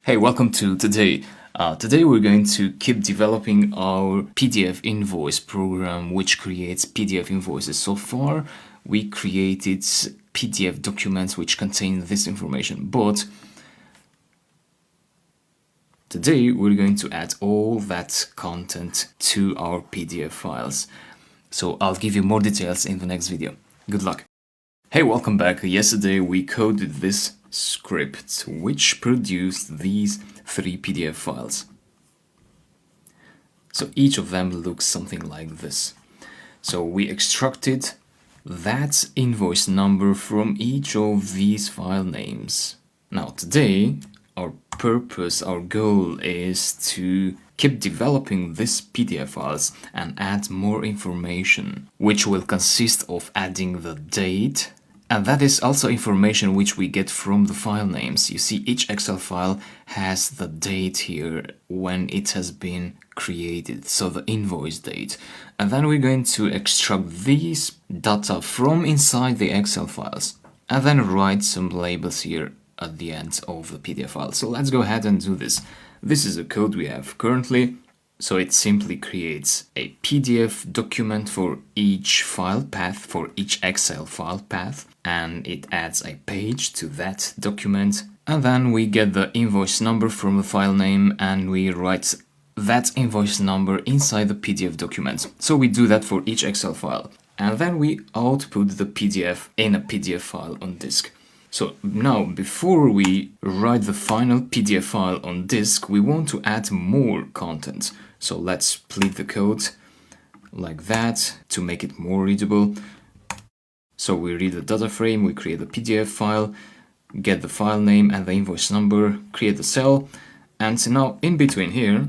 Hey, welcome to today. Today we're going to keep developing our PDF invoice program which creates PDF invoices. So far we created PDF documents which contain this information, but today we're going to add all that content to our PDF files. So I'll give you more details in the next video. Good luck. Hey, welcome back. Yesterday we coded this script which produced these 3 PDF files. So each of them looks something like this. So we extracted that invoice number from each of these file names. Now today our purpose, our goal is to keep developing these PDF files and add more information, which will consist of adding the date. And that is also information which we get from the file names. You see, each Excel file has the date here when it has been created, so the invoice date. And then we're going to extract these data from inside the Excel files and then write some labels here at the end of the PDF file. So let's go ahead and do this. This is the code we have currently. So it simply creates a PDF document for each file path, for each Excel file path, and it adds a page to that document. And then we get the invoice number from the file name and we write that invoice number inside the PDF document. So we do that for each Excel file. And then we output the PDF in a PDF file on disk. So now, before we write the final PDF file on disk, we want to add more content. So let's split the code like that to make it more readable. So we read the data frame, we create the PDF file, get the file name and the invoice number, create the cell, and now in between here,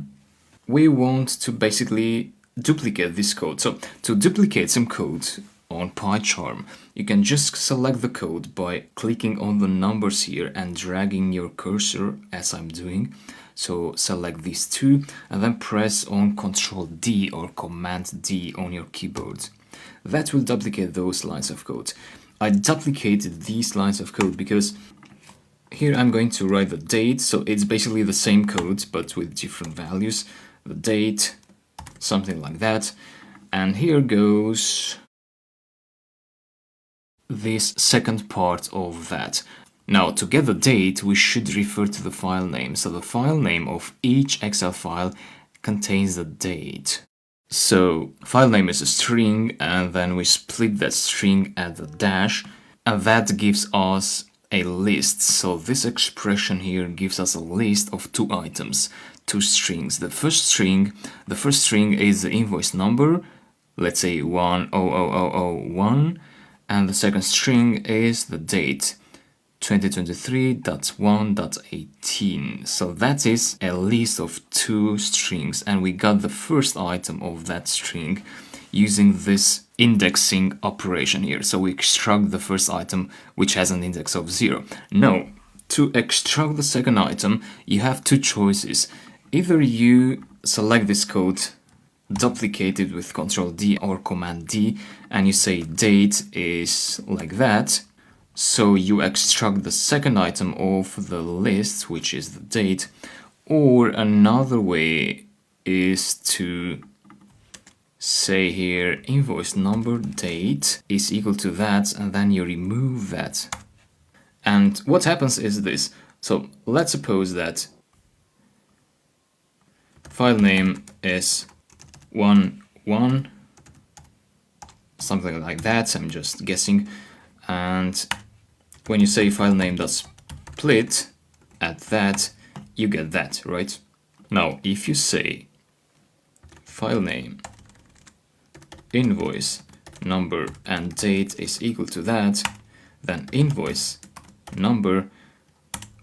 we want to basically duplicate this code. So to duplicate some code on PyCharm, you can just select the code by clicking on the numbers here and dragging your cursor as I'm doing. So select these two and then press on Ctrl D or Command D on your keyboard. That will duplicate those lines of code. I duplicated these lines of code because here I'm going to write the date, so it's basically the same code but with different values. The date, something like that. And here goes this second part of that. Now, to get the date, we should refer to the file name. So the file name of each Excel file contains the date. So file name is a string, and then we split that string at the dash, and that gives us a list. So this expression here gives us a list of 2 items, 2 strings. The first string is the invoice number, let's say 10001, and the second string is the date, 2023.1.18. So that is a list of 2 strings, and we got the first item of that string using this indexing operation here. So we extract the first item which has an index of 0. Now, to extract the second item, you have 2 choices. Either you select this code, duplicate it with Ctrl D or Command D, and you say date is like that. So you extract the second item of the list, which is the date. Or another way is to say here invoice number date is equal to that, and then you remove that. And what happens is this. So let's suppose that file name is 11, something like that, I'm just guessing. And when you say file name.split at that, you get that, right? Now, if you say file name invoice number and date is equal to that, then invoice number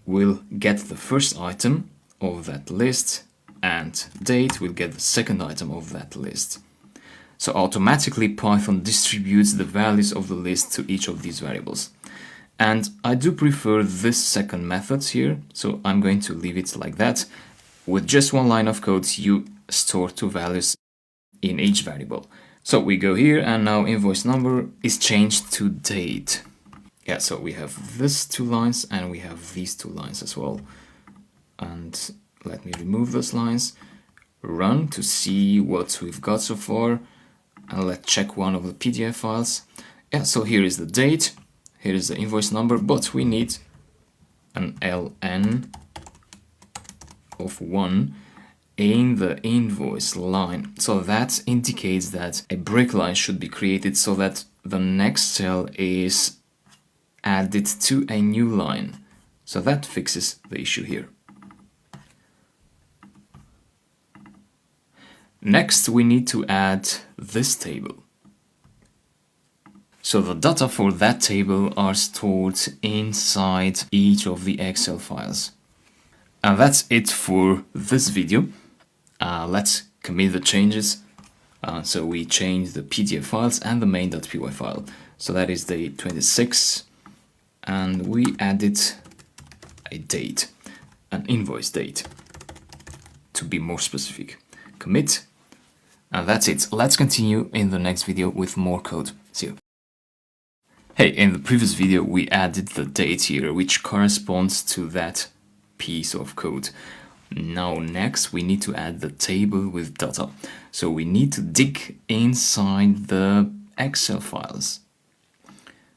will get the first item of that list and date will get the second item of that list. So automatically Python distributes the values of the list to each of these variables. And I do prefer this second method here, so I'm going to leave it like that. With just 1 line of code, you store 2 values in each variable. So we go here and now invoice number is changed to date. Yeah, so we have these 2 lines and we have these 2 lines as well. And and let me remove those lines, run to see what we've got so far, and let's check one of the PDF files. Yeah, so here is the date, here is the invoice number, but we need an ln of 1 in the invoice line. So that indicates that a break line should be created so that the next cell is added to a new line. So that fixes the issue here. Next, we need to add this table. So the data for that table are stored inside each of the Excel files. And that's it for this video. Let's commit the changes. So we change the PDF files and the main.py file. So that is the 26th, and we added a date, an invoice date, to be more specific. Commit, and that's it. Let's continue in the next video with more code. See you. Hey, in the previous video we added the date here, which corresponds to that piece of code. Now next we need to add the table with data. So we need to dig inside the Excel files.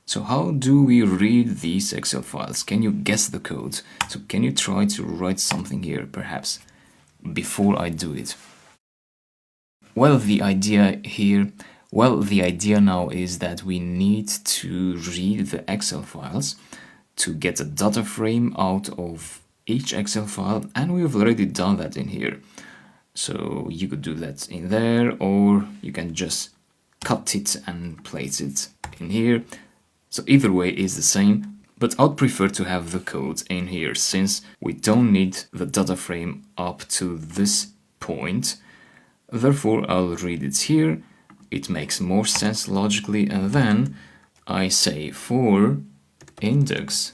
So how do we read these Excel files? Can you guess the code? So can you try to write something here, perhaps, before I do it? Well, the idea now is that we need to read the Excel files to get a data frame out of each Excel file, and we've already done that in here. So you could do that in there, or you can just cut it and place it in here. So either way is the same, but I'd prefer to have the code in here since we don't need the data frame up to this point. Therefore, I'll read it here. It makes more sense logically, and then I say for index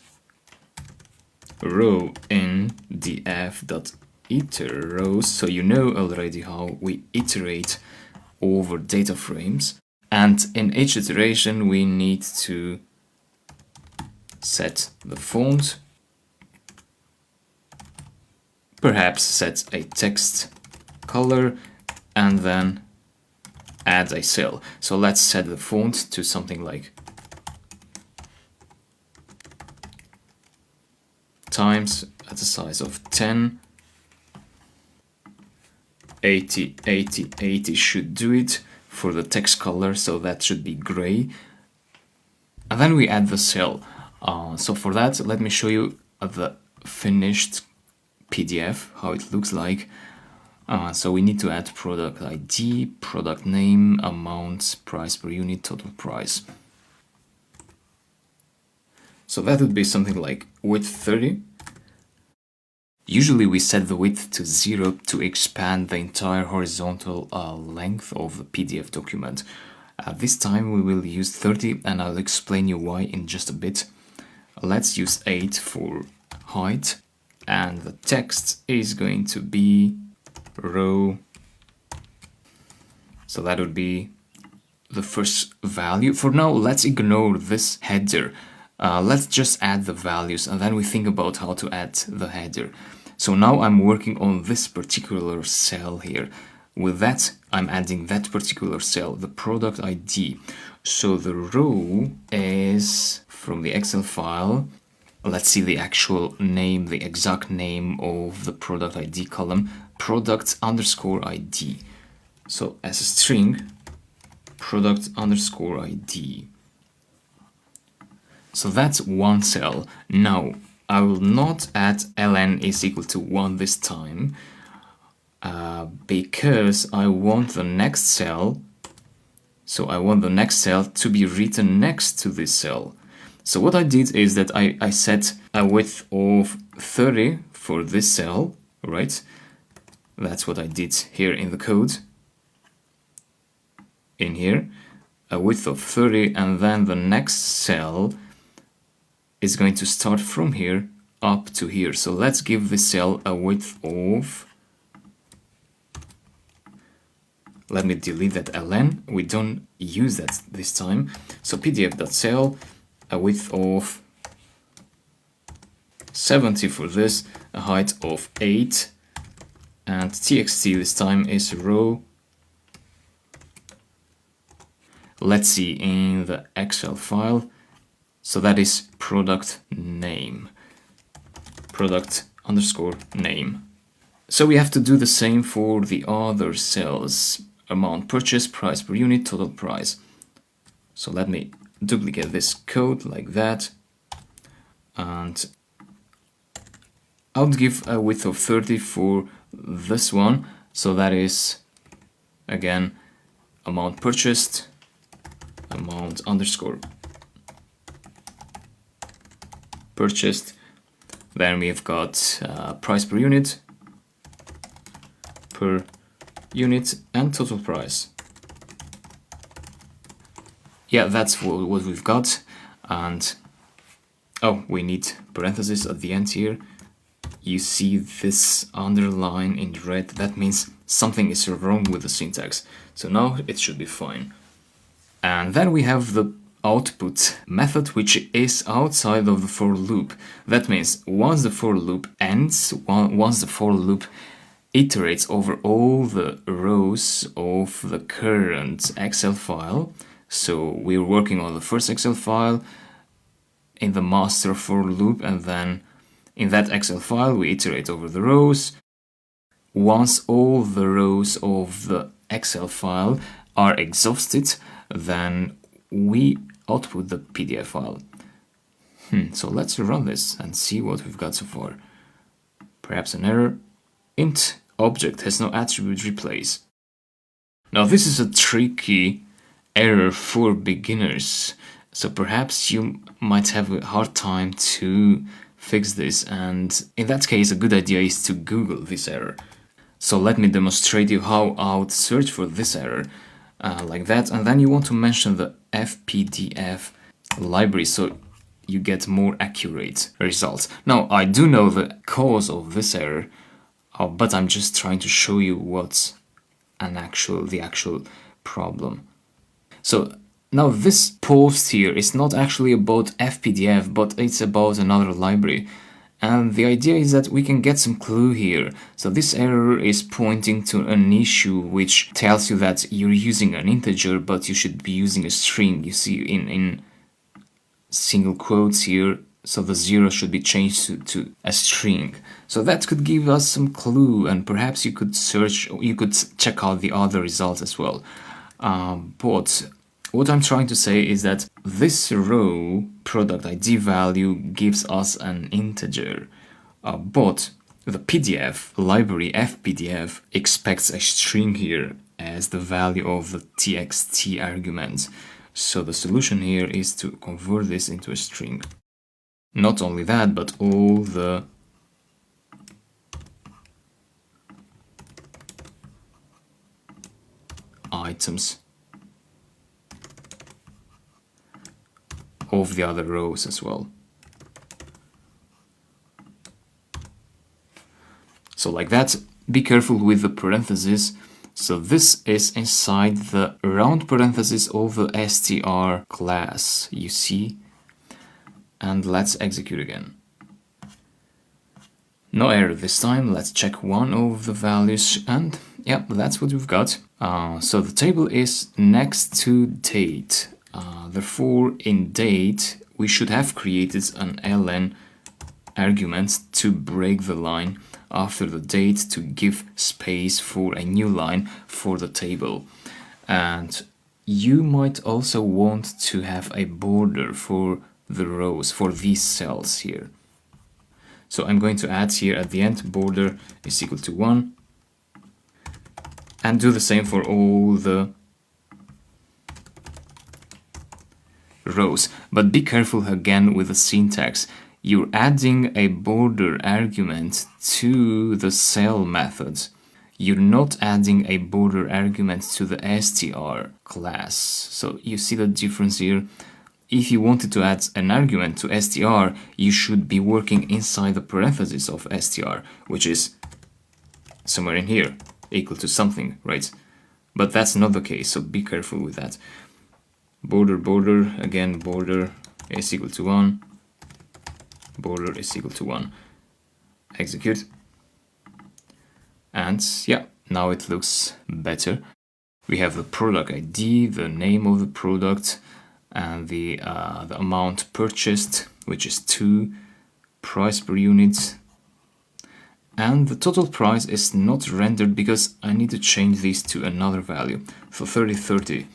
row in df.iter rows, so you know already how we iterate over data frames. And in each iteration we need to set the font, perhaps set a text color, and then add a cell. So let's set the font to something like Times at a size of 10. 80, 80, 80 should do it for the text color, so that should be gray. And then we add the cell. So for that, let me show you the finished PDF, how it looks like. So we need to add product ID, product name, amount, price per unit, total price. So that would be something like width 30. Usually we set the width to 0 to expand the entire horizontal length of the PDF document. This time we will use 30, and I'll explain you why in just a bit. Let's use 8 for height, and the text is going to be row. So that would be the first value. For now, let's ignore this header. Let's just add the values, and then we think about how to add the header. So now I'm working on this particular cell here. With that, I'm adding that particular cell, the product ID. So the row is from the Excel file. Let's see the actual name, the exact name of the product ID column, product underscore ID. So as a string, product underscore ID. So that's one cell. Now, I will not add ln is equal to 1 this time, because I want the next cell. So I want the next cell to be written next to this cell. So what I did is that I set a width of 30 for this cell, right? That's what I did here in the code. In here, a width of 30, and then the next cell is going to start from here up to here. So let's give this cell a width of, let me delete that ln, we don't use that this time. So pdf.cell, a width of 70 for this, a height of 8, and txt this time is row. Let's see in the Excel file. So that is product name, product underscore name. So we have to do the same for the other cells, amount purchased, price per unit, total price. So let me duplicate this code like that, and I would give a width of 30 for this one. So that is, again, amount purchased, amount underscore purchased. Then we've got price per unit, and total price. Yeah, that's what we've got. And oh, we need parentheses at the end here. You see this underline in red. That means something is wrong with the syntax. So now it should be fine. And then we have the output method, which is outside of the for loop. That means once the for loop ends, once the for loop iterates over all the rows of the current Excel file. So we're working on the first Excel file in the master for loop, and then in that Excel file we iterate over the rows. Once all the rows of the Excel file are exhausted, then we output the PDF file. So let's run this and see what we've got so far. Perhaps an error. Int object has no attribute replace. Now this is a tricky error for beginners, so perhaps you might have a hard time to fix this, and in that case a good idea is to Google this error. So let me demonstrate you how I would search for this error like that, and then you want to mention the FPDF library so you get more accurate results. Now I do know the cause of this error, but I'm just trying to show you what's the actual problem. So now this post here is not actually about FPDF, but it's about another library. And the idea is that we can get some clue here. So this error is pointing to an issue which tells you that you're using an integer, but you should be using a string. You see in single quotes here, so the 0 should be changed to a string. So that could give us some clue, and perhaps you could search, you could check out the other results as well. But what I'm trying to say is that this row product ID value gives us an integer, but the PDF library FPDF expects a string here as the value of the txt argument. So the solution here is to convert this into a string. Not only that, but all the items of the other rows as well. So like that. Be careful with the parentheses. So this is inside the round parentheses of the str class, you see. And let's execute again. No error this time. Let's check one of the values, and yeah, that's what we've got. So the table is next to date. Therefore, in date, we should have created an ln argument to break the line after the date to give space for a new line for the table. And you might also want to have a border for the rows, for these cells here. So I'm going to add here at the end border is equal to 1, and do the same for all the rows. But be careful again with the syntax. You're adding a border argument to the cell method. You're not adding a border argument to the str class. So you see the difference here. If you wanted to add an argument to str, you should be working inside the parentheses of str, which is somewhere in here, equal to something, right? But that's not the case, so be careful with that. Border, again, border is equal to 1. border is equal to 1. Execute. And yeah, now it looks better. We have the product ID, the name of the product, and the amount purchased, which is 2, price per unit. And the total price is not rendered because I need to change these to another value, for 3030.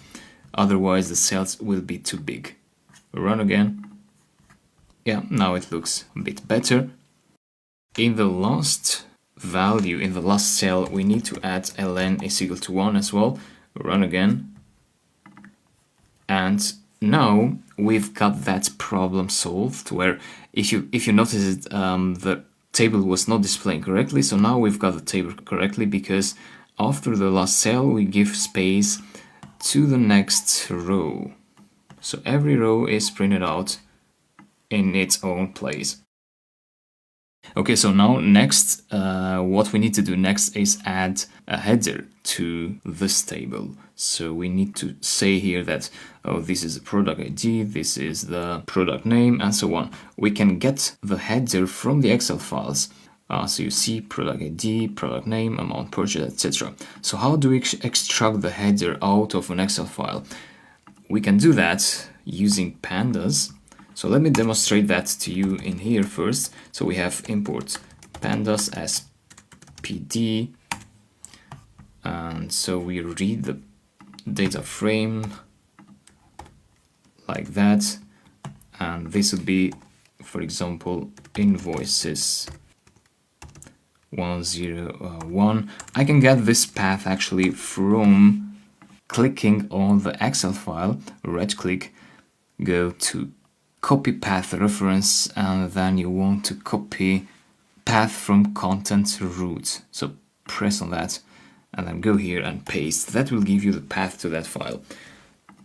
Otherwise the cells will be too big. Run again. Yeah, now it looks a bit better. In the last value, in the last cell, we need to add ln is equal to 1 as well. Run again. And now we've got that problem solved, where if you notice it, the table was not displaying correctly. So now we've got the table correctly, because after the last cell we give space to the next row. So every row is printed out in its own place. Okay, so now next, what we need to do next is add a header to this table. So we need to say here that, oh, this is the product ID, this is the product name, and so on. We can get the header from the Excel files. So you see product ID, product name, amount purchased, etc. So how do we extract the header out of an Excel file? We can do that using pandas. So let me demonstrate that to you in here first. So we have import pandas as PD, and so we read the data frame like that, and this would be, for example, invoices 101. I can get this path actually from clicking on the Excel file, right click, go to copy path reference, and then you want to copy path from content root. So press on that and then go here and paste. That will give you the path to that file.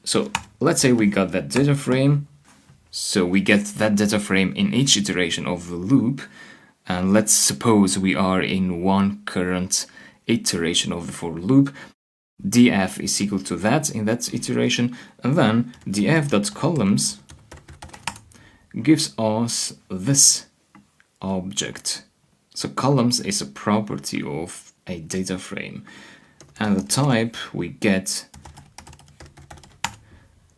So let's say we got that data frame. So we get that data frame in each iteration of the loop. And let's suppose we are in one current iteration of the for loop. df is equal to that in that iteration, and then df.columns gives us this object. So columns is a property of a data frame, and the type we get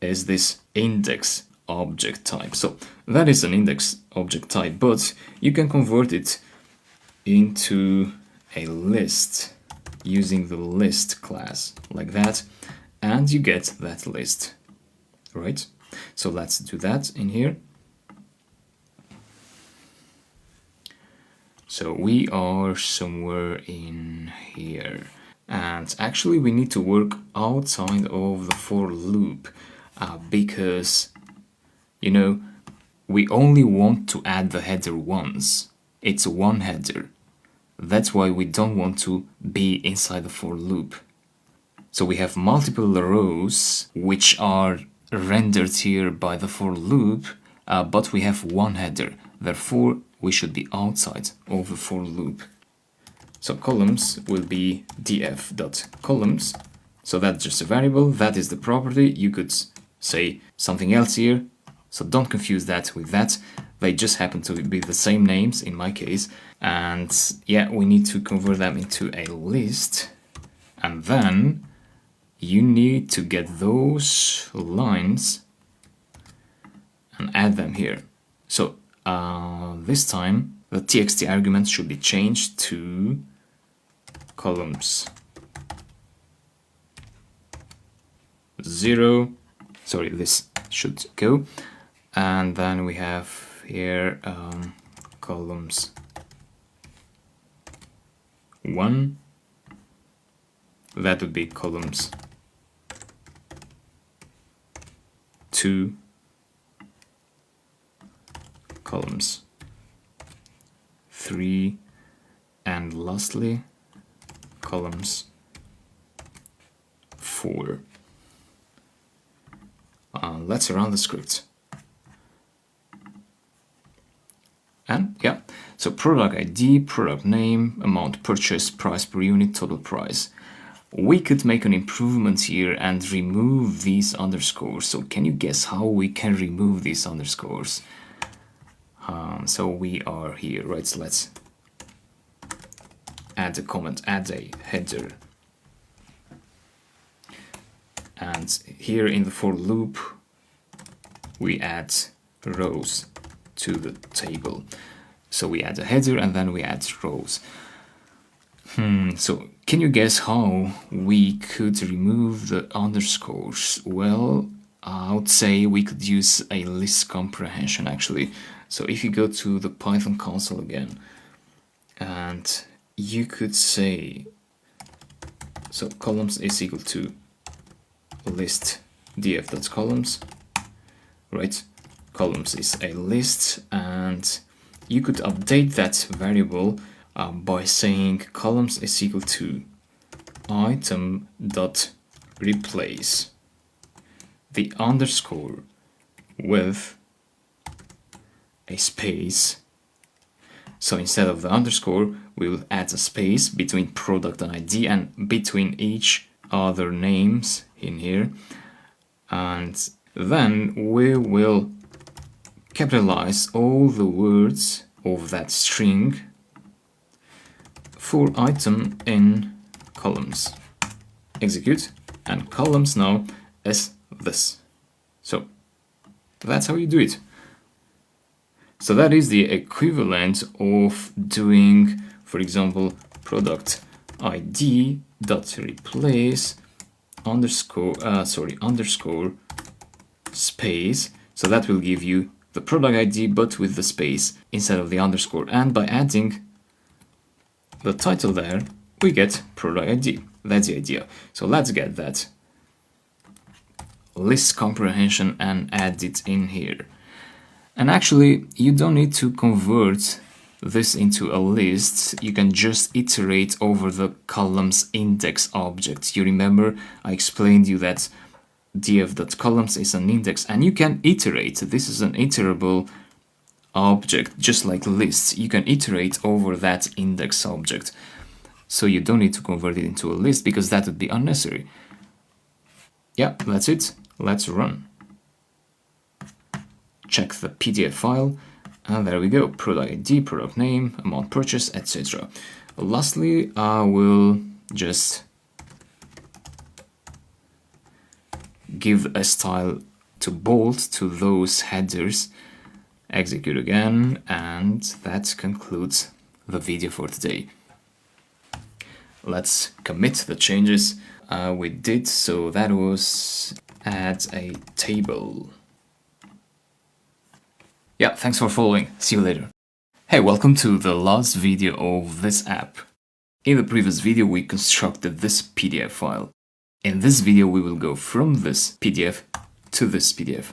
is this index object type. So that is an index object type, but you can convert it into a list using the list class like that, and you get that list, right? So let's do that in here. So we are somewhere in here, and actually we need to work outside of the for loop, because, you know, we only want to add the header once. It's one header. That's why we don't want to be inside the for loop. So we have multiple rows which are rendered here by the for loop, but we have one header. Therefore, we should be outside of the for loop. So columns will be df.columns. So that's just a variable. That is the property. You could say something else here. So don't confuse that with that. They just happen to be the same names in my case. And yeah, we need to convert them into a list. And then you need to get those lines and add them here. So this time the txt argument should be changed to columns 0. Sorry, this should go. And then we have here columns 1. That would be columns 2, columns 3, and lastly columns 4. Let's run the script. And yeah, so product ID, product name, amount purchased, price per unit, total price. We could make an improvement here and remove these underscores. So can you guess how we can remove these underscores? So we are here, right? So let's add a comment, add a header. And here in the for loop, we add rows to the table. So we add a header and then we add rows. So can you guess how we could remove the underscores? Well, I would say we could use a list comprehension actually. So if you go to the Python console again, and you could say, so columns is equal to list df.columns, right? Columns is a list, and you could update that variable by saying columns is equal to item.replace the underscore with a space. So instead of the underscore, we will add a space between product and ID and between each other names in here. And then we will capitalize all the words of that string for item in columns. Execute, and columns now is this. So that's how you do it. So that is the equivalent of doing, for example, product ID dot replace underscore space. So that will give you the product ID but with the space instead of the underscore. And by adding the title there, we get product ID. That's the idea. So let's get that list comprehension and add it in here. And actually, you don't need to convert this into a list. You can just iterate over the columns index object. You remember I explained you that df.columns is an index, and you can iterate. This is an iterable object, just like lists. You can iterate over that index object. So you don't need to convert it into a list because that would be unnecessary. Yeah, that's it. Let's run. Check the PDF file, and there we go. Product ID, product name, amount purchased, etc. Lastly, I will just give a style to bold to those headers. Execute again, and that concludes the video for today. Let's commit the changes we did. So that was add a table. Yeah, thanks for following. See you later. Hey, welcome to the last video of this app. In the previous video, we constructed this PDF file. In this video, we will go from this PDF to this PDF.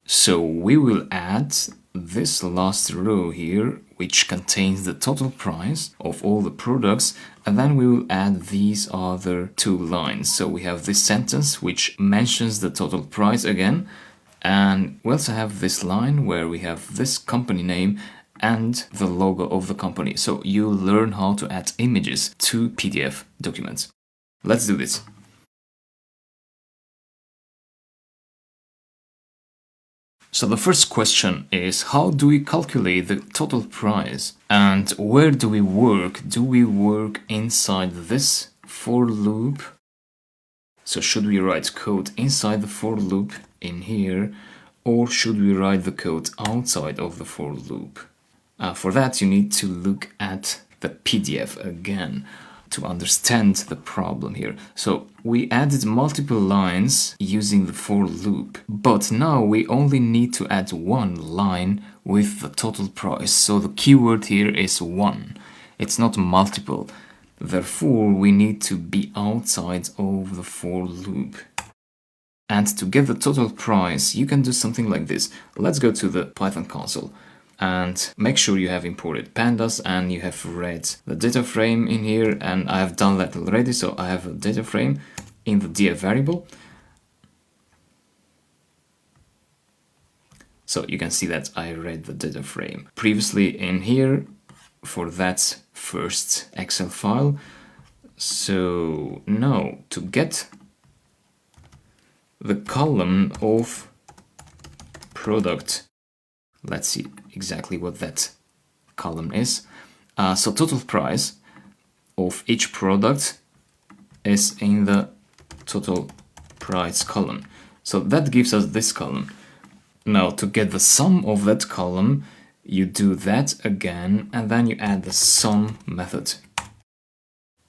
So we will add this last row here, which contains the total price of all the products, and then we will add these other two lines. So we have this sentence, which mentions the total price again, and we also have this line where we have this company name and the logo of the company. So you learn how to add images to PDF documents. Let's do this. So the first question is, how do we calculate the total price? And where do we work? Do we work inside this for loop? So should we write code inside the for loop in here, or should we write the code outside of the for loop? For that, you need to look at the PDF again to understand the problem here. So we added multiple lines using the for loop, but now we only need to add one line with the total price. So the keyword here is one. It's not multiple. Therefore, we need to be outside of the for loop. And to get the total price, you can do something like this. Let's go to the Python console and make sure you have imported pandas and you have read the data frame in here, and I have done that already. So I have a data frame in the df variable. So you can see that I read the data frame previously in here for that first Excel file. So now to get the column of product Let's see exactly what that column is. So total price of each product is in the total price column. So that gives us this column. Now to get the sum of that column, you do that again and then you add the sum method.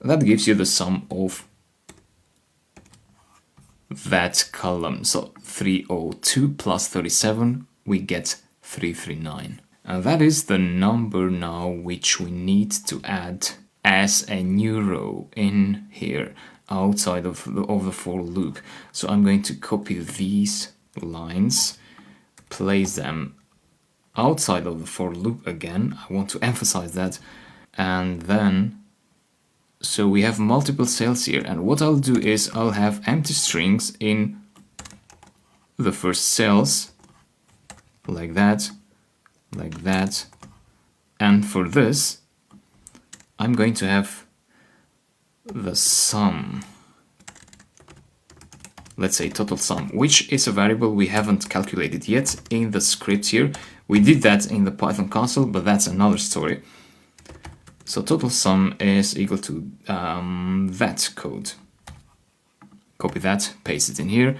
That gives you the sum of that column. So 302 plus 37, we get 339. And that is the number now which we need to add as a new row in here outside of the for loop. So I'm going to copy these lines, place them outside of the for loop again. I want to emphasize that. And then, so we have multiple cells here. And what I'll do is I'll have empty strings in the first cells, like that, like that. And for this, I'm going to have the sum. Let's say total sum, which is a variable we haven't calculated yet in the script here. We did that in the Python console, but that's another story. So total sum is equal to that code. Copy that, paste it in here.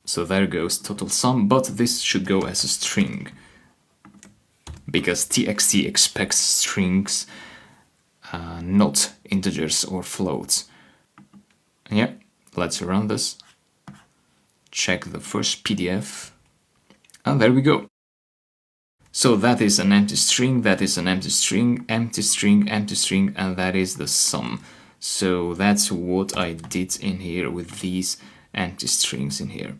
So there goes total sum, but this should go as a string, because txt expects strings, not integers or floats. Yeah, let's run this. Check the first PDF. And there we go. So that is an empty string, that is an empty string, empty string, empty string, and that is the sum. So that's what I did in here with these empty strings in here.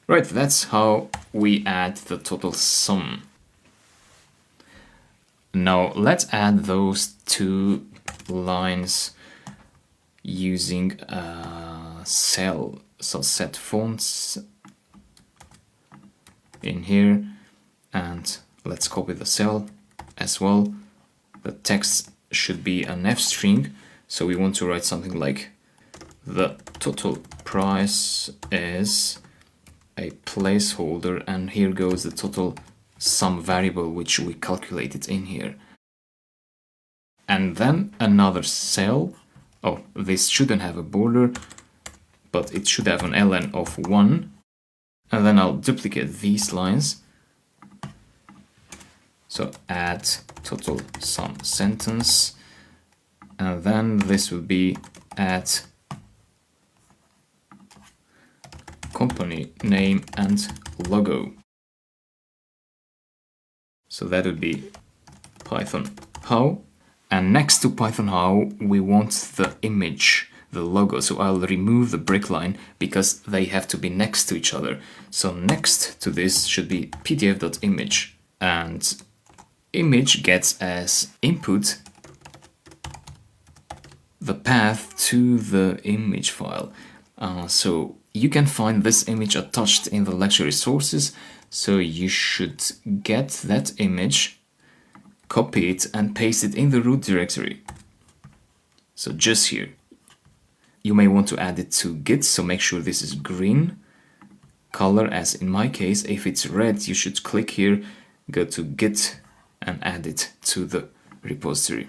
Right, that's how we add the total sum. Now let's add those two lines using a cell. So set fonts in here, and let's copy the cell as well. The text should be an F string, so we want to write something like the total price is a placeholder, and here goes the total sum variable which we calculated in here. And then another cell. Oh, this shouldn't have a border, but it should have an ln of 1. And then I'll duplicate these lines. So add total sum sentence, and then this will be add company name and logo. So that would be Python how. And next to Python how, we want the image, the logo. So I'll remove the break line because they have to be next to each other. So next to this should be pdf.image, and image gets as input the path to the image file. So you can find this image attached in the lecture resources. So you should get that image, copy it and paste it in the root directory. So just here. You may want to add it to Git, so make sure this is green color, as in my case. If it's red, you should click here, go to Git and add it to the repository.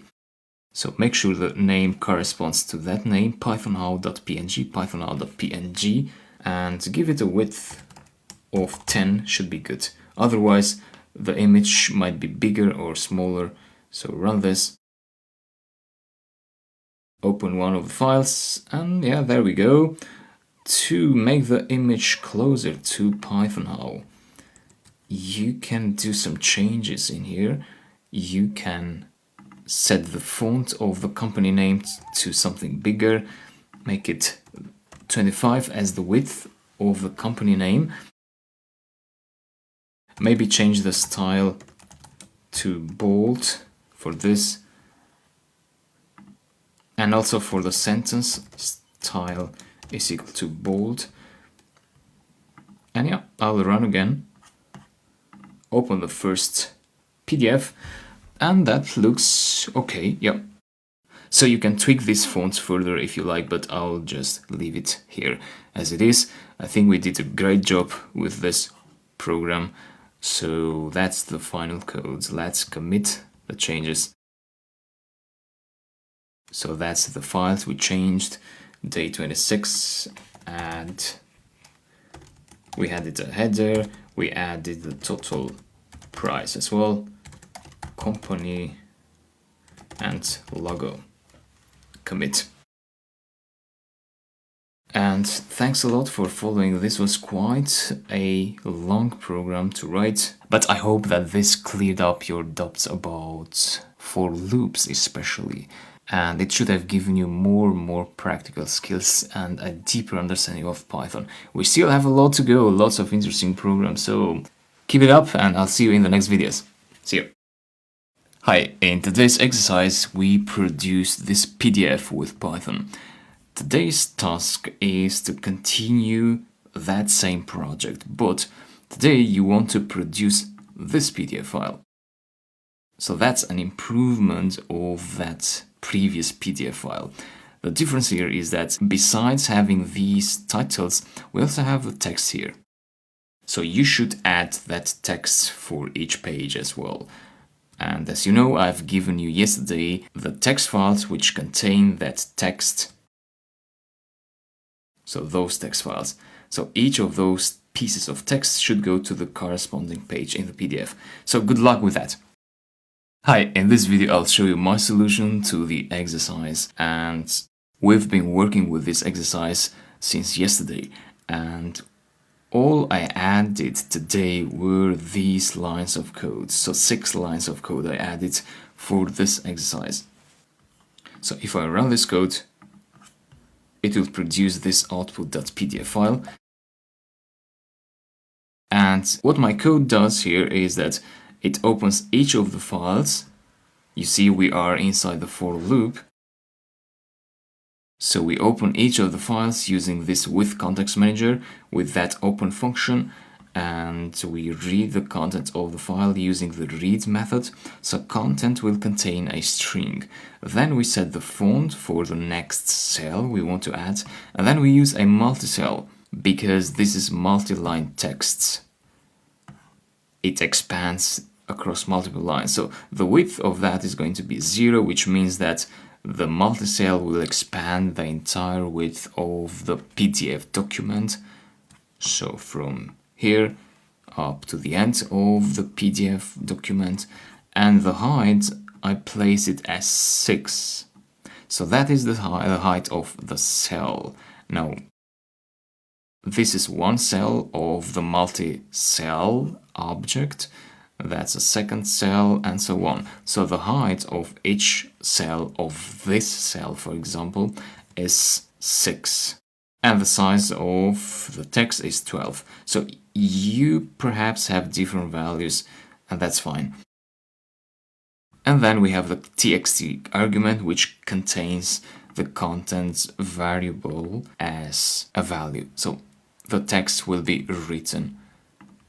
So make sure the name corresponds to that name, pythonhow.png, pythonhow.png, and give it a width of 10 should be good. Otherwise, the image might be bigger or smaller. So run this. Open one of the files, and yeah, there we go. To make the image closer to PythonHow, you can do some changes in here. You can set the font of the company name to something bigger, make it 25 as the width of the company name. Maybe change the style to bold for this. And also for the sentence, style is equal to bold. And yeah, I'll run again. Open the first PDF, and that looks okay, yeah. So you can tweak these fonts further if you like, but I'll just leave it here as it is. I think we did a great job with this program. So that's the final code. Let's commit the changes. So that's the files we changed. Day 26, and we added a header, we added the total price as well, company, and logo. Commit. And thanks a lot for following. This was quite a long program to write, but I hope that this cleared up your doubts about for loops especially, and it should have given you more practical skills and a deeper understanding of Python. We still have a lot to go, lots of interesting programs, so keep it up and I'll see you in the next videos. See you. Hi, in today's exercise we produced this PDF with Python. Today's task is to continue that same project, but today you want to produce this PDF file. So that's an improvement of that previous PDF file. The difference here is that besides having these titles, we also have the text here. So you should add that text for each page as well. And as you know, I've given you yesterday the text files which contain that text. So those text files. So each of those pieces of text should go to the corresponding page in the PDF. So good luck with that. Hi, in this video I'll show you my solution to the exercise, and we've been working with this exercise since yesterday, and all I added today were these lines of code. So 6 lines of code I added for this exercise. So if I run this code, it will produce this output.pdf file. And what my code does here is that it opens each of the files. You see we are inside the for loop. So we open each of the files using this with context manager with that open function, and we read the content of the file using the read method. So content will contain a string. Then we set the font for the next cell we want to add, and then we use a multicell because this is multiline text. It expands across multiple lines. So the width of that is going to be 0, which means that the multicell will expand the entire width of the PDF document. So from here up to the end of the PDF document, and the height I place it as 6. So that is the height of the cell. Now this is one cell of the multi-cell object, that's a second cell, and so on. So the height of each cell of this cell, for example, is 6. And the size of the text is 12. So you perhaps have different values, and that's fine. And then we have the txt argument, which contains the contents variable as a value. So the text will be written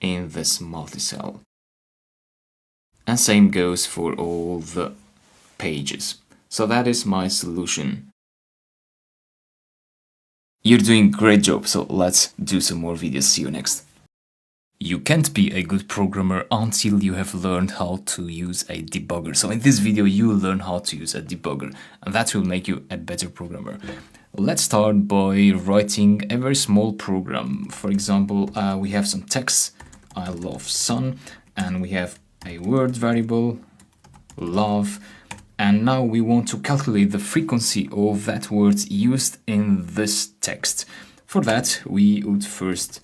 in this multicell. And same goes for all the pages. So that is my solution. You're doing a great job, so let's do some more videos. See you next. You can't be a good programmer until you have learned how to use a debugger. So in this video you will learn how to use a debugger, and that will make you a better programmer. Let's start by writing a very small program. For example, we have some text, I love sun, and we have a word variable, love, and now we want to calculate the frequency of that word used in this text. For that, we would first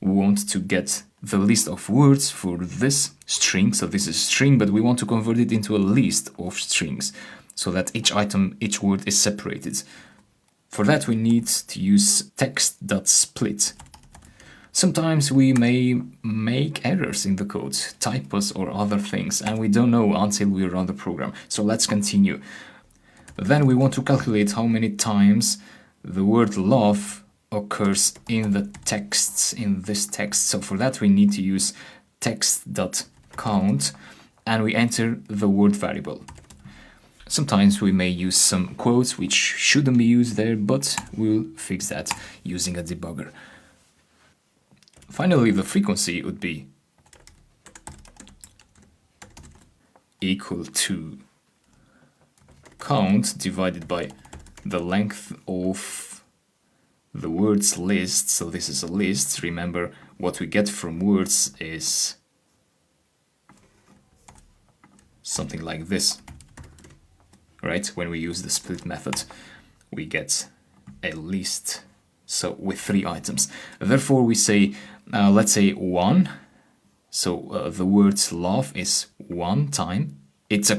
want to get the list of words for this string. So this is string, but we want to convert it into a list of strings so that each item, each word is separated. For that, we need to use text.split. Sometimes we may make errors in the code, typos or other things, and we don't know until we run the program. So let's continue. Then we want to calculate how many times the word love occurs in the text, in this text. So for that we need to use text.count, and we enter the word variable. Sometimes we may use some quotes which shouldn't be used there, but we'll fix that using a debugger. Finally, the frequency would be equal to count divided by the length of the words list. So this is a list. Remember, what we get from words is something like this, right? When we use the split method, we get a list, so with 3 items. Therefore, we say, let's say 1. So the word love is 1 time. It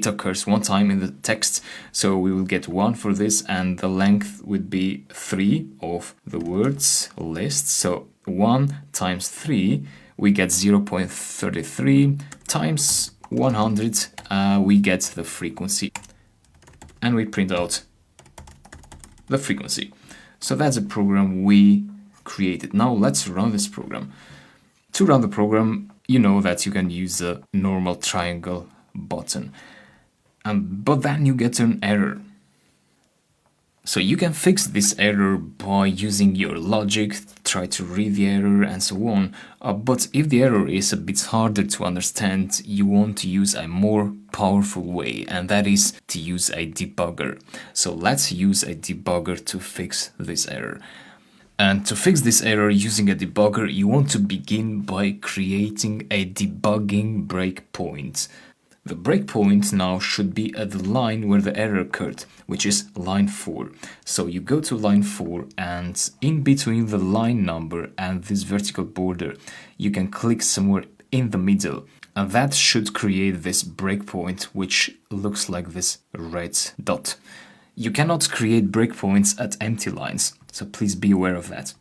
occurs 1 time in the text, so we will get 1 for this, and the length would be 3 of the words list. So 1 times 3, we get 0.33 times 100, we get the frequency, and we print out the frequency. So that's a program we created. Now let's run this program. To run the program, you know that you can use the normal triangle button, but then you get an error. So you can fix this error by using your logic, try to read the error and so on. But if the error is a bit harder to understand, you want to use a more powerful way, and that is to use a debugger. So let's use a debugger to fix this error. And to fix this error using a debugger, you want to begin by creating a debugging breakpoint. The breakpoint now should be at the line where the error occurred, which is line 4. So you go to line 4, and in between the line number and this vertical border, you can click somewhere in the middle. And that should create this breakpoint, which looks like this red dot. You cannot create breakpoints at empty lines, so please be aware of that.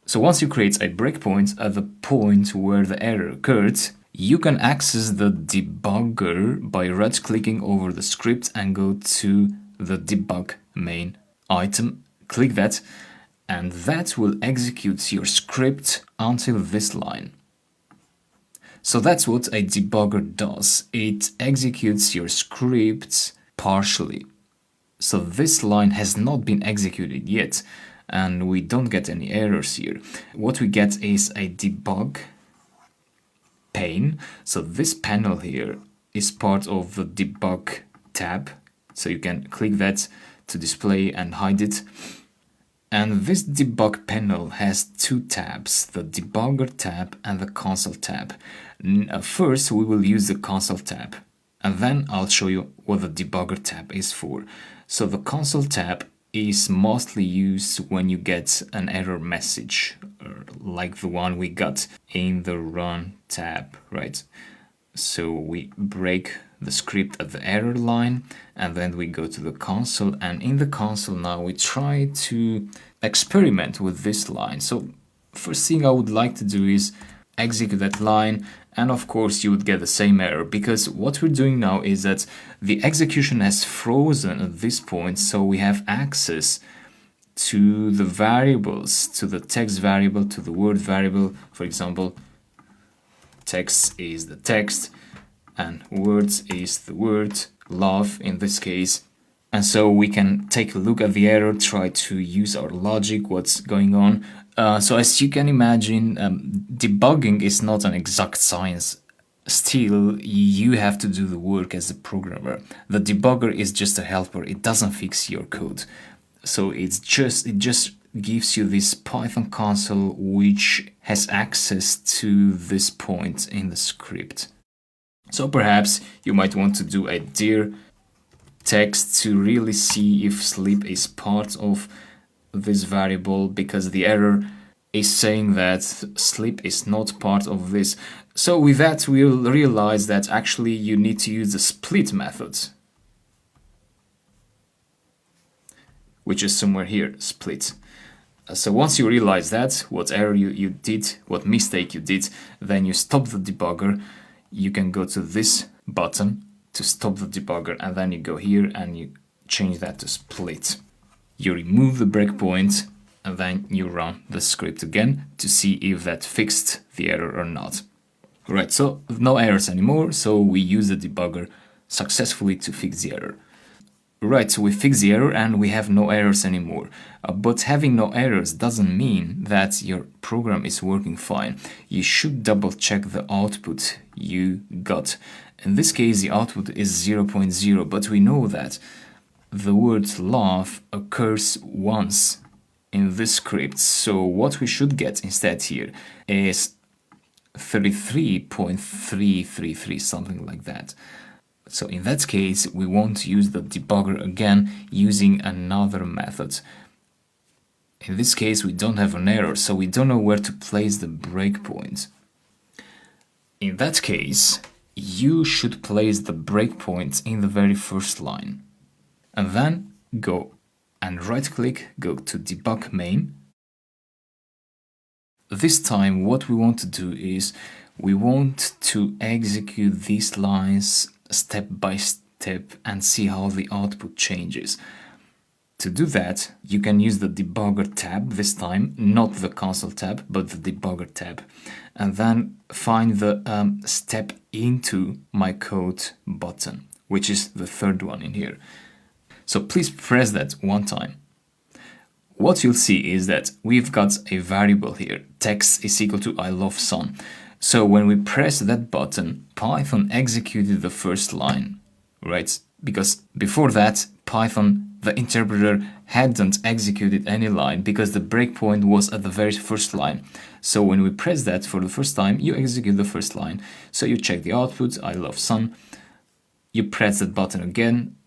So once you create a breakpoint at the point where the error occurred, you can access the debugger by right-clicking over the script and go to the debug main item. Click that, and that will execute your script until this line. So that's what a debugger does. It executes your script partially. So this line has not been executed yet, and we don't get any errors here. What we get is a debug pane. So this panel here is part of the debug tab. So you can click that to display and hide it. And this debug panel has 2 tabs, the debugger tab and the console tab. First, we will use the console tab, and then I'll show you what the debugger tab is for. So the console tab is mostly used when you get an error message, like the one we got in the run tab, right? So we break the script at the error line, and then we go to the console, and in the console now we try to experiment with this line. So first thing I would like to do is execute that line, and of course you would get the same error, because what we're doing now is that the execution has frozen at this point, so we have access to the variables, to the text variable, to the word variable. For example, text is the text and words is the word, love in this case. And so we can take a look at the error, try to use our logic, what's going on. So as you can imagine, debugging is not an exact science. Still, you have to do the work as a programmer. The debugger is just a helper, it doesn't fix your code. So it just gives you this Python console which has access to this point in the script. So perhaps you might want to do a dir text to really see if sleep is part of this variable, because the error is saying that sleep is not part of this. So with that, we'll realize that actually you need to use the split method, which is somewhere here, split. So once you realize that, what error you did, what mistake you did, then you stop the debugger. You can go to this button to stop the debugger, and then you go here and you change that to split. You remove the breakpoint, and then you run the script again to see if that fixed the error or not. Right, so no errors anymore, so we use the debugger successfully to fix the error. Right, so we fix the error and we have no errors anymore. But having no errors doesn't mean that your program is working fine. You should double check the output you got. In this case, the output is 0.0, but we know that the word love occurs once in this script. So what we should get instead here is 33.333, something like that. So in that case, we won't use the debugger again using another method. In this case, we don't have an error, so we don't know where to place the breakpoint. In that case, you should place the breakpoint in the very first line. And then go and right-click, go to debug main. This time, what we want to do is we want to execute these lines step by step and see how the output changes. To do that, you can use the debugger tab this time, not the console tab, but the debugger tab. And then find the step into my code button, which is the third one in here. So please press that one time. What you'll see is that we've got a variable here, text is equal to I love sun. So when we press that button, Python executed the first line, right? Because before that, Python, the interpreter, hadn't executed any line because the breakpoint was at the very first line. So when we press that for the first time, you execute the first line. So you check the output, I love sun. You press that button again.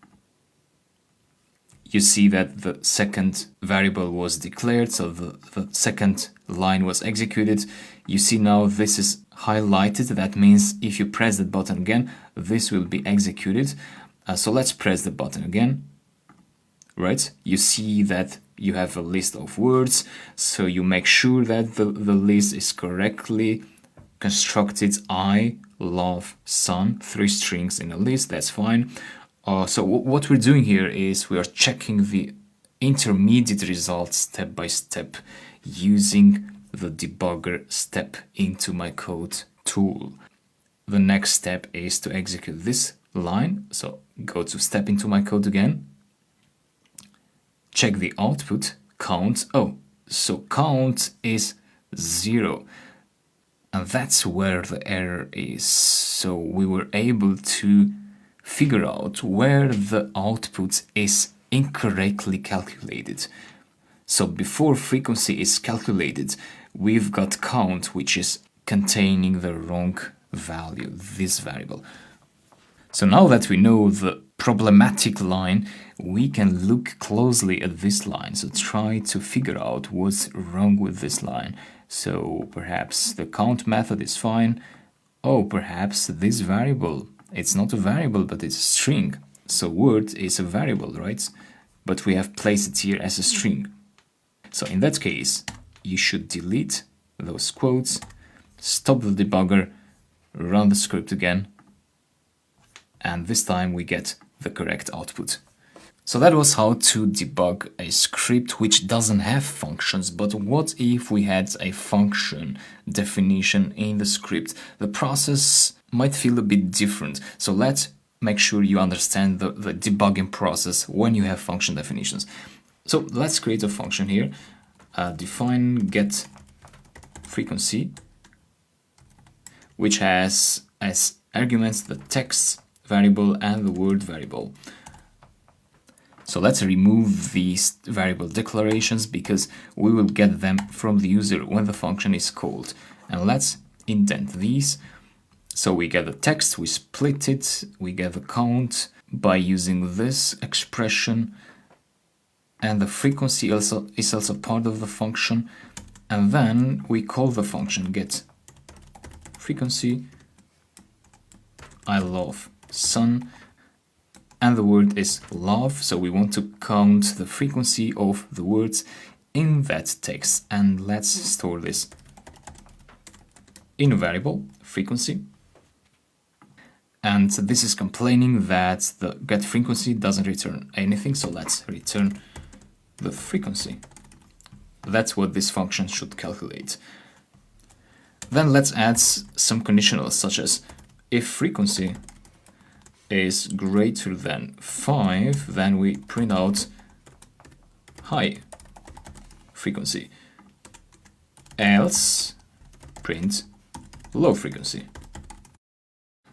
You see that the second variable was declared, so the second line was executed. You see now this is highlighted. That means if you press that button again, this will be executed. So let's press the button again. Right? You see that you have a list of words, so you make sure that the list is correctly constructed. I love sun, 3 strings in a list, that's fine. So what we're doing here is we are checking the intermediate results step by step using the debugger step into my code tool. The next step is to execute this line. So go to step into my code again. Check the output, count. Oh, so count is 0. And that's where the error is. So we were able to figure out where the output is incorrectly calculated. So before frequency is calculated, we've got count, which is containing the wrong value, this variable. So now that we know the problematic line, we can look closely at this line. So try to figure out what's wrong with this line. So perhaps the count method is fine. Oh, perhaps this variable, it's not a variable, but it's a string. So word is a variable, right? But we have placed it here as a string. So in that case, you should delete those quotes, stop the debugger, run the script again, and this time we get the correct output. So that was how to debug a script which doesn't have functions. But what if we had a function definition in the script? The process might feel a bit different. So let's make sure you understand the debugging process when you have function definitions. So let's create a function here. Define get frequency, which has as arguments the text variable and the word variable. So let's remove these variable declarations because we will get them from the user when the function is called. And let's indent these. So we get the text, we split it, we get the count by using this expression, and the frequency also is also part of the function. And then we call the function get frequency, I love sun, and the word is love, so we want to count the frequency of the words in that text. And let's store this in a variable, frequency. And this is complaining that the get frequency doesn't return anything, so let's return the frequency. That's what this function should calculate. Then let's add some conditionals, such as if frequency is greater than 5, then we print out high frequency, else print low frequency.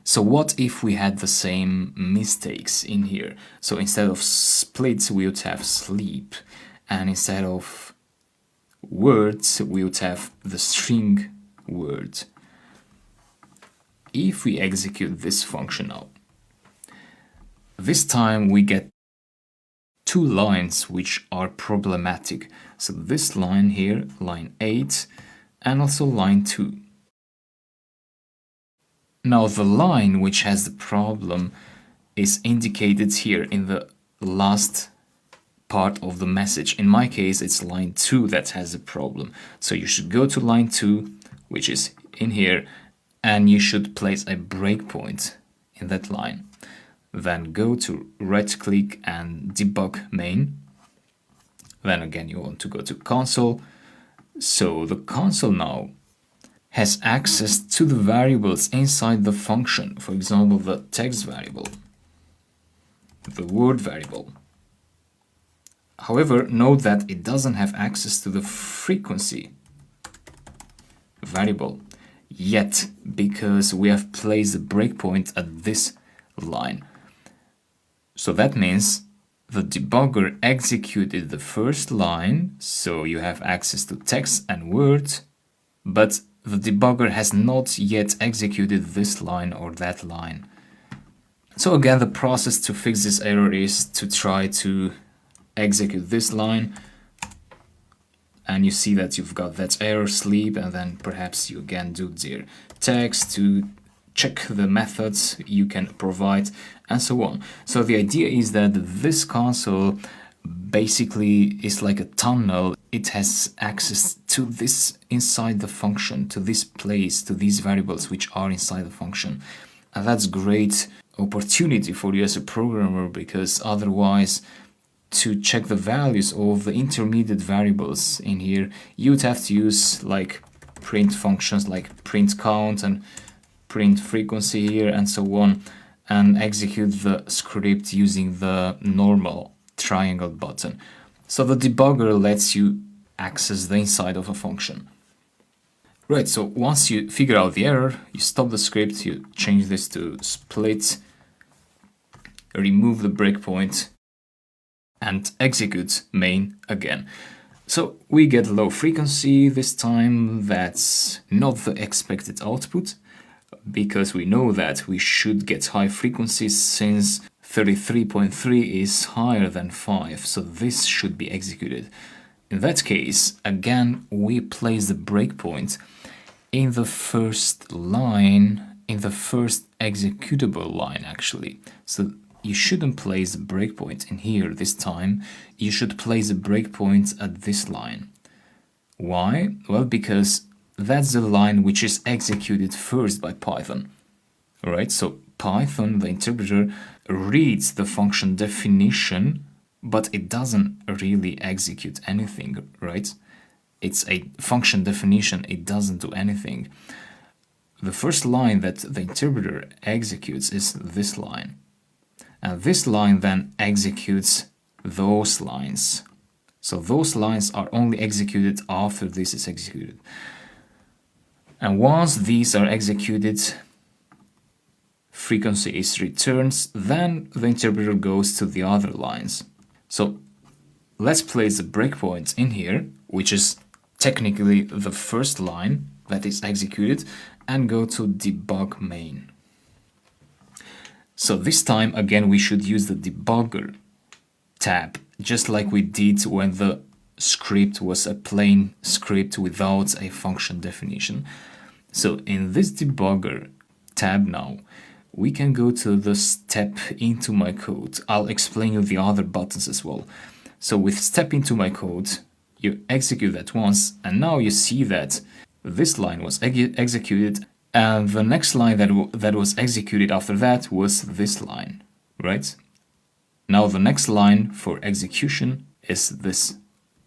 So what if we had the same mistakes in here? So instead of split, we would have sleep, and instead of words, we would have the string word. If we execute this function now, this time we get two lines which are problematic. So this line here, line 8, and also line 2. Now the line which has the problem is indicated here in the last part of the message. In my case, it's line 2 that has a problem. So you should go to line 2, which is in here, and you should place a breakpoint in that line. Then go to right click and debug main. Then again you want to go to console. So the console now has access to the variables inside the function. For example, the text variable, the word variable. However, note that it doesn't have access to the frequency variable yet, because we have placed a breakpoint at this line. So that means the debugger executed the first line, so you have access to text and word, but the debugger has not yet executed this line or that line. So again, the process to fix this error is to try to execute this line, and you see that you've got that error sleep, and then perhaps you again do their text to check the methods you can provide, and so on. So the idea is that this console basically is like a tunnel. It has access to this inside the function, to this place, to these variables which are inside the function. And that's great opportunity for you as a programmer, because otherwise to check the values of the intermediate variables in here, you'd have to use like print functions like print count and print frequency here and so on, and execute the script using the normal triangle button. So the debugger lets you access the inside of a function. Right, so once you figure out the error, you stop the script, you change this to split, remove the breakpoint, and execute main again. So we get low frequency this time. That's not the expected output, because we know that we should get high frequencies since 33.3 is higher than 5, so this should be executed. In that case, again, we place the breakpoint in the first line, in the first executable line actually. So you shouldn't place a breakpoint in here this time, you should place a breakpoint at this line. Why? Well, because that's the line which is executed first by Python. Alright, so Python, the interpreter, reads the function definition, but it doesn't really execute anything, right? It's a function definition, it doesn't do anything. The first line that the interpreter executes is this line. And this line then executes those lines. So those lines are only executed after this is executed. And once these are executed, frequency is returned, then the interpreter goes to the other lines. So let's place the breakpoint in here, which is technically the first line that is executed, and go to debug main. So this time again we should use the debugger tab, just like we did when the script was a plain script without a function definition. So in this debugger tab now, we can go to the step into my code. I'll explain you the other buttons as well. So with step into my code, you execute that once, and now you see that this line was executed, and the next line that was executed after that was this line, right? Now the next line for execution is this.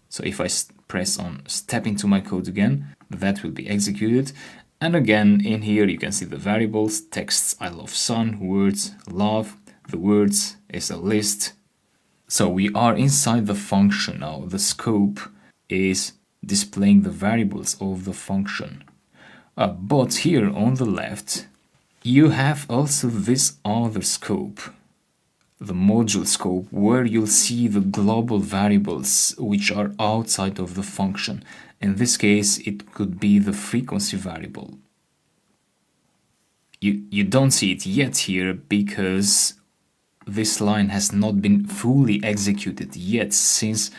So if I press on step into my code again, that will be executed. And again, in here you can see the variables, texts, I love sun, words, love. The words is a list. So we are inside the function now. The scope is displaying the variables of the function. But here on the left, you have also this other scope, the module scope, where you'll see the global variables which are outside of the function. In this case, it could be the frequency variable. You don't see it yet here because this line has not been fully executed yet, since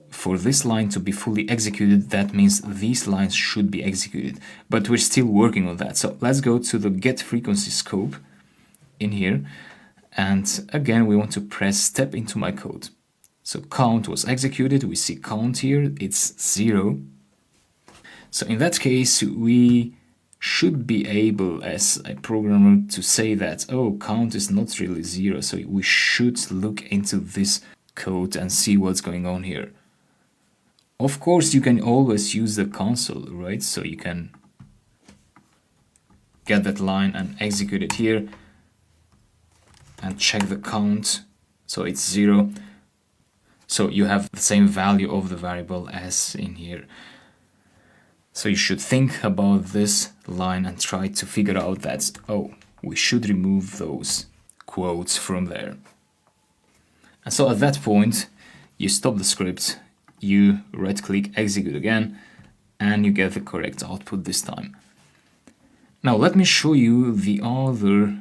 for this line to be fully executed, that means these lines should be executed. But we're still working on that. So let's go to the get frequency scope in here. And again, we want to press step into my code. So count was executed. We see count here. It's 0. So in that case, we should be able, as a programmer, to say that, oh, count is not really 0. So we should look into this code and see what's going on here. Of course, you can always use the console, right? So you can get that line and execute it here and check the count. So it's 0. So you have the same value of the variable as in here. So you should think about this line and try to figure out that, oh, we should remove those quotes from there. And so at that point, you stop the script, you right-click, execute again, and you get the correct output this time. Now let me show you the other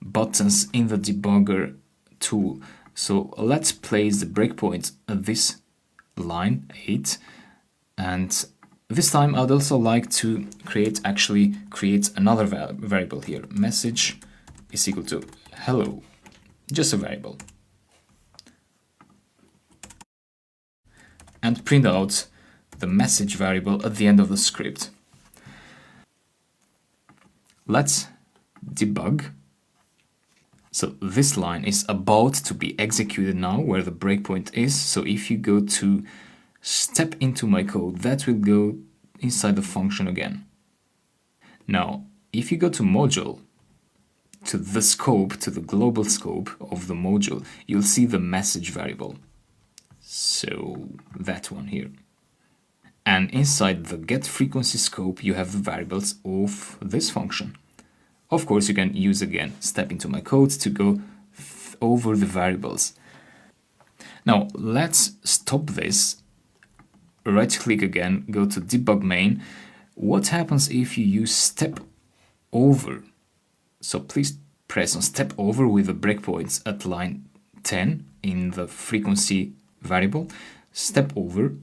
buttons in the debugger tool. So let's place the breakpoint at this line 8, and this time I'd also like to create another variable here. Message is equal to hello, just a variable. And print out the message variable at the end of the script. Let's debug. So this line is about to be executed now, where the breakpoint is. So if you go to step into my code, that will go inside the function again. Now, if you go to module, to the scope, to the global scope of the module, you'll see the message variable. So that one here. And inside the get frequency scope, you have the variables of this function. Of course, you can use again step into my code to go over the variables. Now let's stop this. Right click again, go to debug main. What happens if you use step over? So please press on step over with the breakpoints at line 10 in the frequency variable. Step over.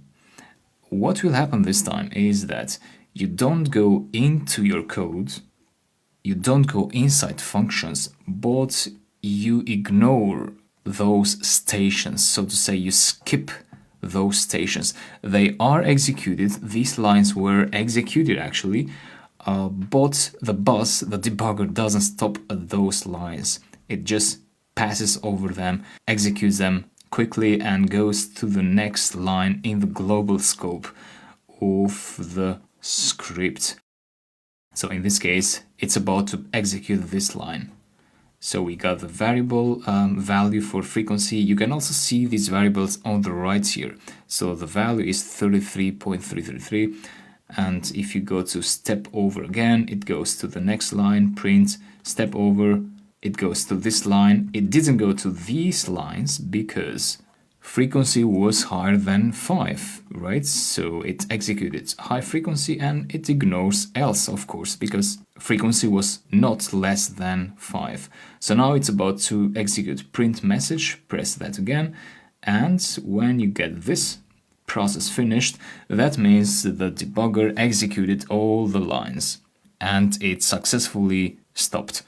What will happen this time is that you don't go into your code, you don't go inside functions, but you ignore those stations. So to say, you skip those stations. They are executed, these lines were executed actually, but the debugger doesn't stop at those lines. It just passes over them, executes them quickly, and goes to the next line in the global scope of the script. So in this case, it's about to execute this line. So we got the variable value for frequency. You can also see these variables on the right here. So the value is 33.333. And if you go to step over again, it goes to the next line, print, step over, it goes to this line. It didn't go to these lines because frequency was higher than 5, right? So it executed high frequency and it ignores else, of course, because frequency was not less than 5. So now it's about to execute print message, press that again, and when you get this process finished, that means the debugger executed all the lines and it successfully stopped.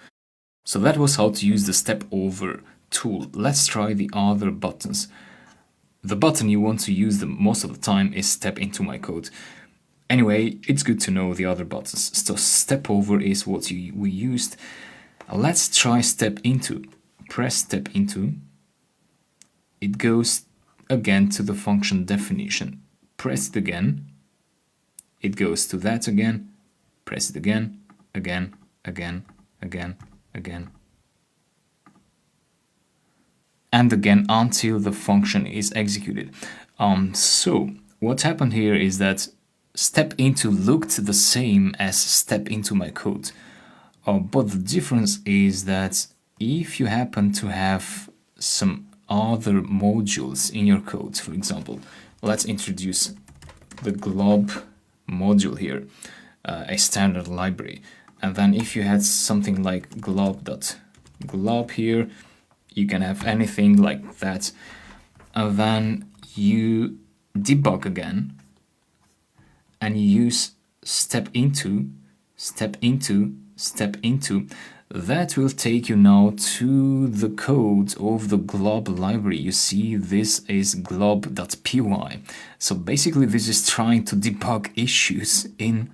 So that was how to use the step over tool. Let's try the other buttons. The button you want to use the most of the time is step into my code. Anyway, it's good to know the other buttons. So step over is what we used. Let's try step into. Press step into. It goes again to the function definition. Press it again. It goes to that again. Press it again, again, again, again, again, and again until the function is executed. So what happened here is that step into looked the same as step into my code. But the difference is that if you happen to have some other modules in your code, for example, let's introduce the glob module here, a standard library. And then if you had something like glob.glob here, you can have anything like that. And then you debug again, and you use step into, that will take you now to the code of the glob library. You see, this is glob.py. So basically this is trying to debug issues in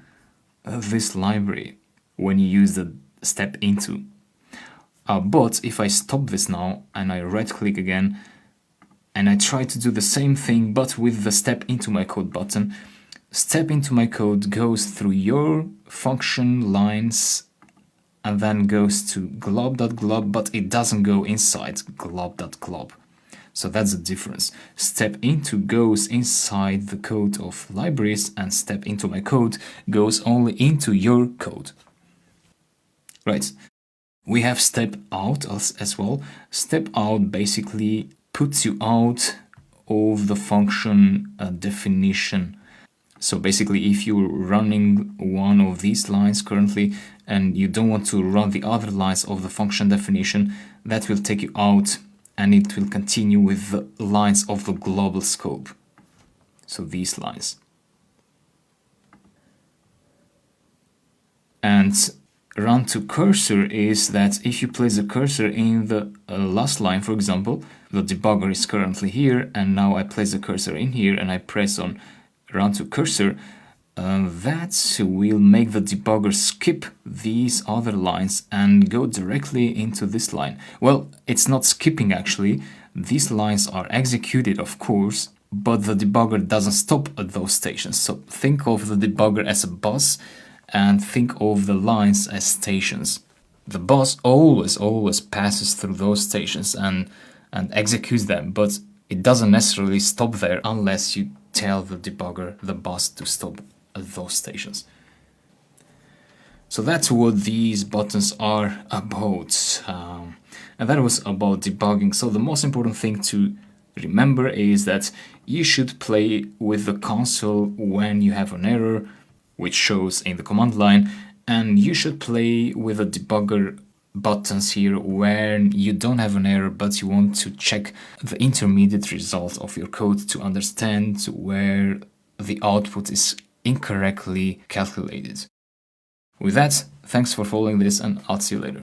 this library when you use the step into. But if I stop this now and I right click again and I try to do the same thing but with the step into my code button, step into my code goes through your function lines and then goes to glob.glob, but it doesn't go inside glob.glob. So that's the difference. Step into goes inside the code of libraries, and step into my code goes only into your code. Right. We have step out as well. Step out basically puts you out of the function definition. So basically, if you're running one of these lines currently and you don't want to run the other lines of the function definition, that will take you out and it will continue with the lines of the global scope. So these lines. And run to cursor is that if you place the cursor in the last line, for example, the debugger is currently here, and now I place the cursor in here and I press on run to cursor, that will make the debugger skip these other lines and go directly into this line. Well, it's not skipping actually. These lines are executed, of course, but the debugger doesn't stop at those stations. So think of the debugger as a bus and think of the lines as stations. The bus always passes through those stations and executes them, but it doesn't necessarily stop there unless you tell the debugger, the bus, to stop at those stations. So that's what these buttons are about. And that was about debugging. So the most important thing to remember is that you should play with the console when you have an error, which shows in the command line, and you should play with the debugger buttons here when you don't have an error but you want to check the intermediate result of your code to understand where the output is incorrectly calculated. With that, thanks for following this, and I'll see you later.